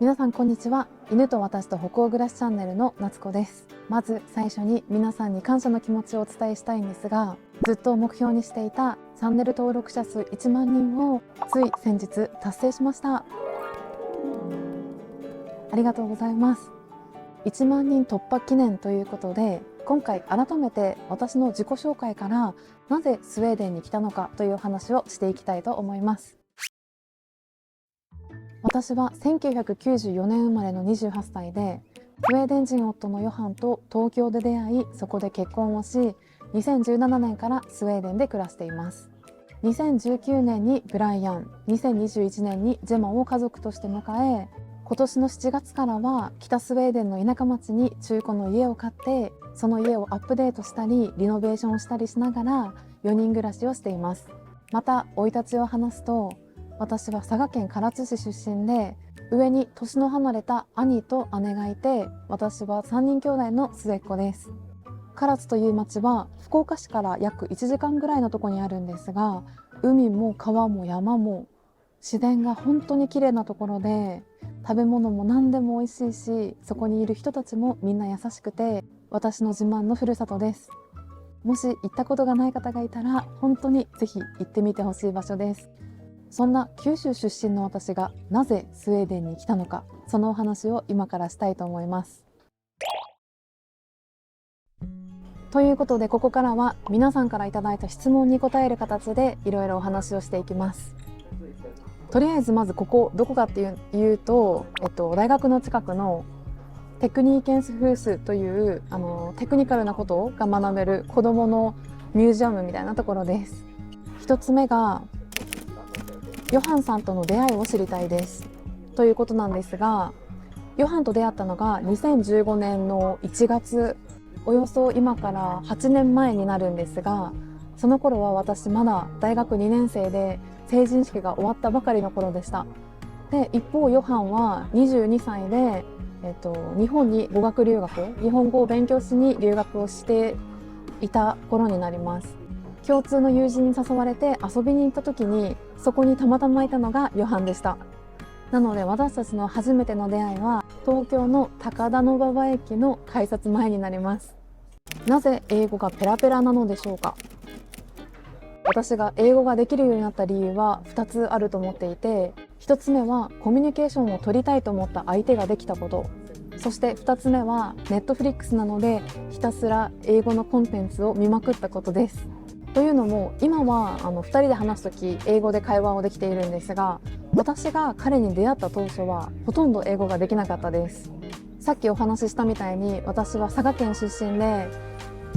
皆さんこんにちは。犬と私と北欧暮らしチャンネルの夏子です。まず最初に皆さんに感謝の気持ちをお伝えしたいんですが、ずっと目標にしていたチャンネル登録者数1万人をつい先日達成しました。ありがとうございます。1万人突破記念ということで、今回改めて私の自己紹介からなぜスウェーデンに来たのかという話をしていきたいと思います。私は1994年生まれの28歳で、スウェーデン人夫のヨハンと東京で出会い、そこで結婚をし、2017年からスウェーデンで暮らしています。2019年にブライアン、2021年にジェマを家族として迎え、今年の7月からは北スウェーデンの田舎町に中古の家を買って、その家をアップデートしたりリノベーションしたりしながら4人暮らしをしています。また生い立ちを話すと、私は佐賀県唐津市出身で、上に年の離れた兄と姉がいて、私は3人兄弟の末っ子です。唐津という町は福岡市から約1時間ぐらいのところにあるんですが、海も川も山も自然が本当に綺麗なところで、食べ物も何でも美味しいし、そこにいる人たちもみんな優しくて、私の自慢のふるさとです。もし行ったことがない方がいたら本当にぜひ行ってみてほしい場所です。そんな九州出身の私がなぜスウェーデンに来たのか、そのお話を今からしたいと思います。ということで、ここからは皆さんからいただいた質問に答える形でいろいろお話をしていきます。とりあえずまずここどこかっていうと、大学の近くのテクニーケンスフースというテクニカルなことが学べる子どものミュージアムみたいなところです。一つ目がヨハンさんとの出会いを知りたいですということなんですが、ヨハンと出会ったのが2015年の1月、およそ今から8年前になるんですが、その頃は私まだ大学2年生で成人式が終わったばかりの頃でした。で、一方ヨハンは22歳で、日本に語学留学、日本語を勉強しに留学をしていた頃になります。共通の友人に誘われて遊びに行った時に、そこにたまたまいたのがヨハンでした。なので私たちの初めての出会いは東京の高田馬場駅の改札前になります。なぜ英語がペラペラなのでしょうか。私が英語ができるようになった理由は2つあると思っていて、1つ目はコミュニケーションを取りたいと思った相手ができたこと、そして2つ目はネットフリックスなのでひたすら英語のコンテンツを見まくったことです。というのも、今は2人で話すとき英語で会話をできているんですが、私が彼に出会った当初はほとんど英語ができなかったです。さっきお話ししたみたいに、私は佐賀県出身で、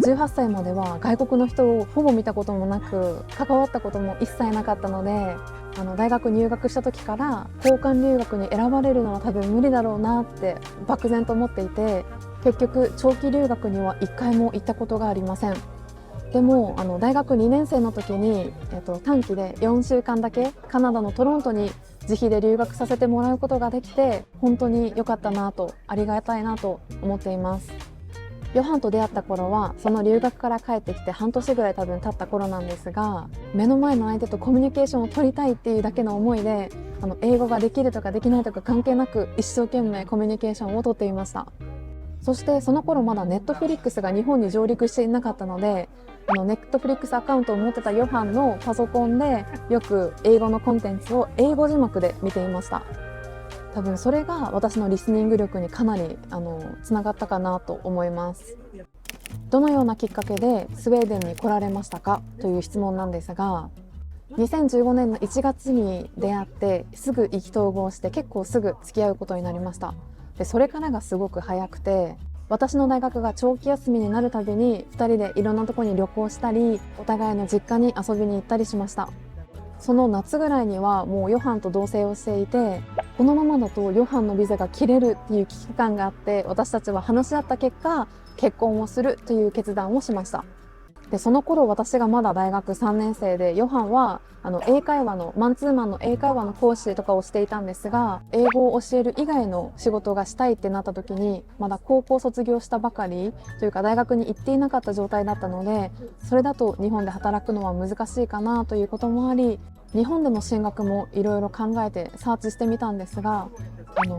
18歳までは外国の人をほぼ見たこともなく、関わったことも一切なかったので、大学入学した時から交換留学に選ばれるのは多分無理だろうなって漠然と思っていて、結局長期留学には1回も行ったことがありません。でも大学2年生の時に、短期で4週間だけカナダのトロントに自費で留学させてもらうことができて、本当に良かったなと、ありがたいなと思っています。ヨハンと出会った頃はその留学から帰ってきて半年ぐらい多分経った頃なんですが、目の前の相手とコミュニケーションを取りたいっていうだけの思いで、英語ができるとかできないとか関係なく一生懸命コミュニケーションを取っていました。そしてその頃まだネットフリックスが日本に上陸していなかったので、ネットフリックスアカウントを持ってたヨハンのパソコンでよく英語のコンテンツを英語字幕で見ていました。多分それが私のリスニング力にかなりつながったかなと思います。どのようなきっかけでスウェーデンに来られましたかという質問なんですが、2015年の1月に出会ってすぐ意気投合して、結構すぐ付き合うことになりました。で、それからがすごく早くて、私の大学が長期休みになるたびに2人でいろんなところに旅行したり、お互いの実家に遊びに行ったりしました。その夏ぐらいにはもうヨハンと同棲をしていて、このままだとヨハンのビザが切れるっていう危機感があって、私たちは話し合った結果結婚をするという決断をしました。で、その頃私がまだ大学3年生で、ヨハンは英会話のマンツーマンの英会話の講師とかをしていたんですが、英語を教える以外の仕事がしたいってなった時に、まだ高校卒業したばかりというか大学に行っていなかった状態だったので、それだと日本で働くのは難しいかなということもあり、日本での進学もいろいろ考えてサーチしてみたんですが、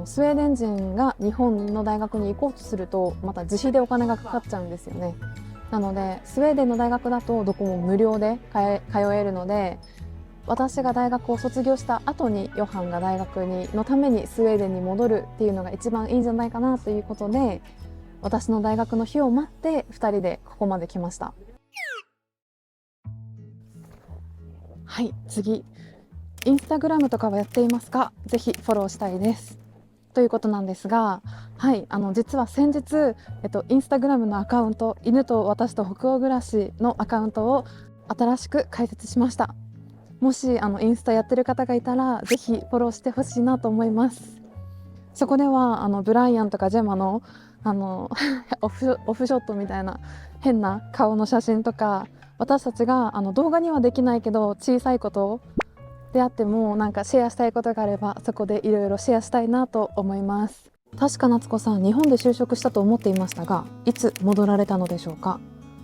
スウェーデン人が日本の大学に行こうとするとまた自費でお金がかかっちゃうんですよね。なのでスウェーデンの大学だとどこも無料で通えるので、私が大学を卒業した後にヨハンが大学のためにスウェーデンに戻るっていうのが一番いいんじゃないかなということで、私の大学の日を待って2人でここまで来ました。はい、次、インスタグラムとかはやっていますか？ぜひフォローしたいですということなんですが、はい、実は先日、インスタグラムのアカウント、犬と私と北欧暮らしのアカウントを新しく開設しました。もしインスタやってる方がいたらぜひフォローしてほしいなと思います。そこではブライアンとかジェマのオフショットみたいな変な顔の写真とか、私たちが動画にはできないけど小さいことであってもなんかシェアしたいことがあれば、そこでいろいろシェアしたいなと思います。確か夏子さん、日本で就職したと思っていましたが、いつ戻られたのでしょうか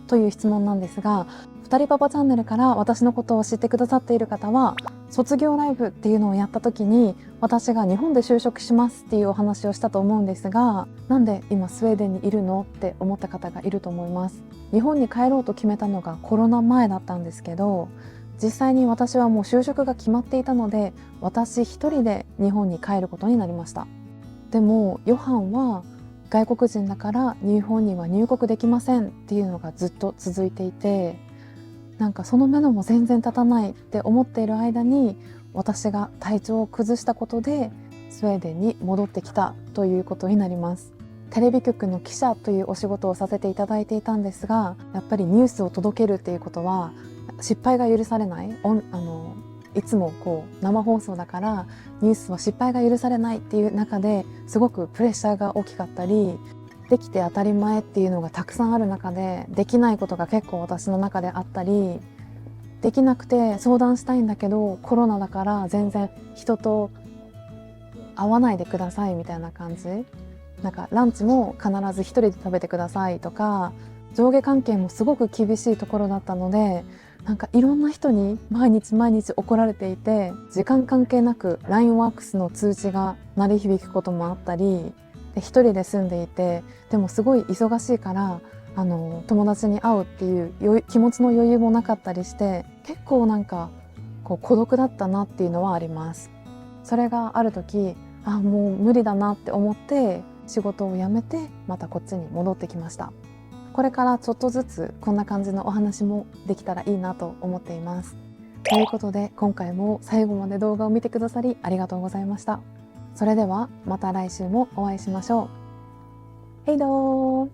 という質問なんですが、二人パパチャンネルから私のことを知ってくださっている方は、卒業ライブっていうのをやった時に私が日本で就職しますっていうお話をしたと思うんですが、なんで今スウェーデンにいるのって思った方がいると思います。日本に帰ろうと決めたのがコロナ前だったんですけど、実際に私はもう就職が決まっていたので、私一人で日本に帰ることになりました。でもヨハンは外国人だから日本には入国できませんっていうのがずっと続いていて、なんかその目処も全然立たないって思っている間に、私が体調を崩したことでスウェーデンに戻ってきたということになります。テレビ局の記者というお仕事をさせていただいていたんですが、やっぱりニュースを届けるっていうことは失敗が許されない、いつもこう生放送だからニュースは失敗が許されないっていう中ですごくプレッシャーが大きかったり、できて当たり前っていうのがたくさんある中でできないことが結構私の中であったり、できなくて相談したいんだけどコロナだから全然人と会わないでくださいみたいな感じ、なんかランチも必ず一人で食べてくださいとか、上下関係もすごく厳しいところだったので、なんかいろんな人に毎日毎日怒られていて、時間関係なく LINE ワークスの通知が鳴り響くこともあったりで、一人で住んでいてでもすごい忙しいから友達に会うっていう気持ちの余裕もなかったりして、結構なんかこう孤独だったなっていうのはあります。それがある時、もう無理だなって思って仕事を辞めてまたこっちに戻ってきました。これからちょっとずつこんな感じのお話もできたらいいなと思っています。ということで今回も最後まで動画を見てくださりありがとうございました。それではまた来週もお会いしましょう。ヘイドー